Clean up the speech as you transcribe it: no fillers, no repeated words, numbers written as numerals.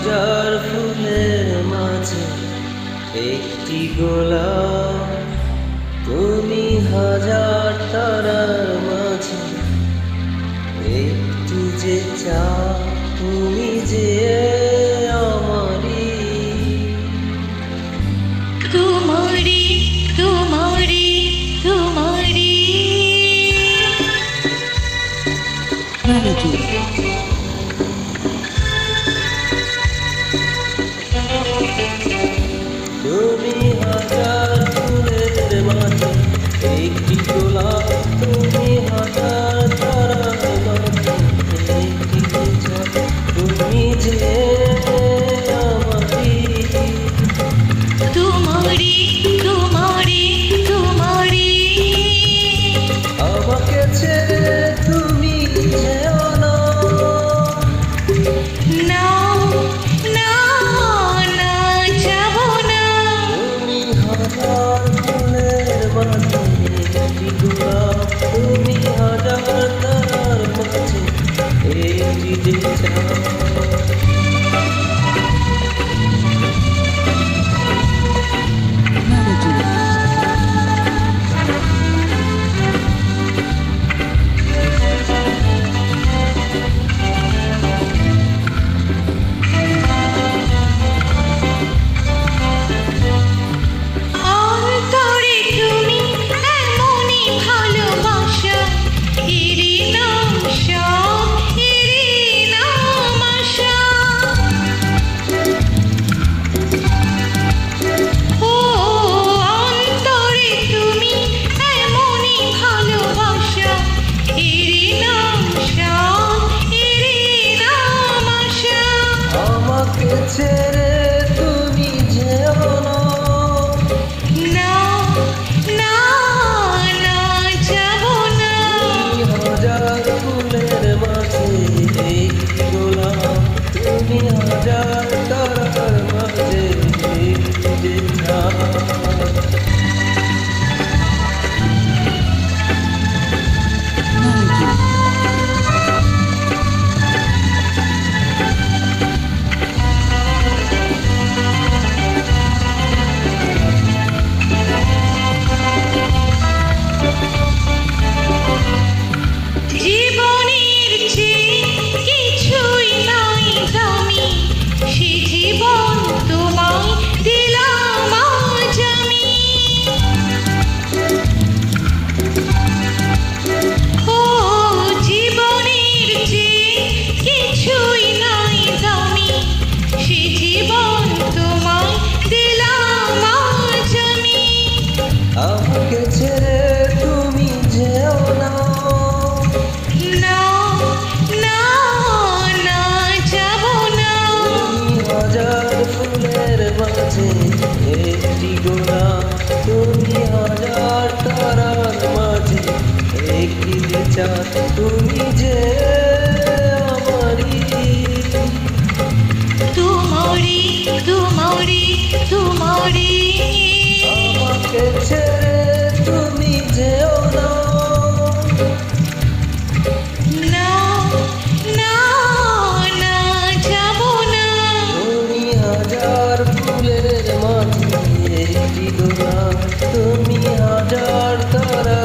হাজার ফুলের মাঝে একটি গোলাপ, তুমি হাজার তারার মাঝে একটি যে চাঁদ, তুমি যে আমারি। তোমারি তোমারি তোমারি তুমি হাজার ফুলের মাঝে একটি গোলাপ, তুমি হাজার তারার মাঝে একটি যে চাঁদ, তুমি যে আমারি। তোমারি তোমারি তোমারি আমাকে ছেড়ে তুমি যেও না, না না না যাব না। তুমি হাজার ফুলের মাঝে একটি গোলাপ, তুমি হাজার তারার মাঝে একটি যে চাঁদ। অন্তরে তুমি এমনই ভালোবাসা, এরই নাম সব, এরই নাম আশা। ও অন্তরে তুমি এমনই ভালোবাসা, এরই নাম সব, এরই নাম আশা। আমাকে ছেড়ে তুমি যেও না, না না না যাব না। তুমি হাজার ফুলের মাঝে একটি গোলাপ, তুমি হাজার তারার মাঝে একটি যে চাঁদ। জীবনের চেয়ে কিছুই নাই দামি, সে জীবন তোমায় দিলাম আজ আমি। ও জীবনের চেয়ে কিছুই নাই দামি, সে জীবন তোমায় দিলাম আজ আমি। আমাকে ছেড়ে তুমি যেও না, না না না যাব না। তুমি হাজার ফুলের মাঝে একটি গোলাপ, তুমি হাজার তারার মাঝে একটি যে চাঁদ, তুমি যে আমারি। তোমারি তোমারি তোমারি আমাকে ছেড়ে তুমি যেও না, না না না যাব না। তুমি হাজার ফুলের মাঝে একটি গোলাপ, তুমি হাজার তারা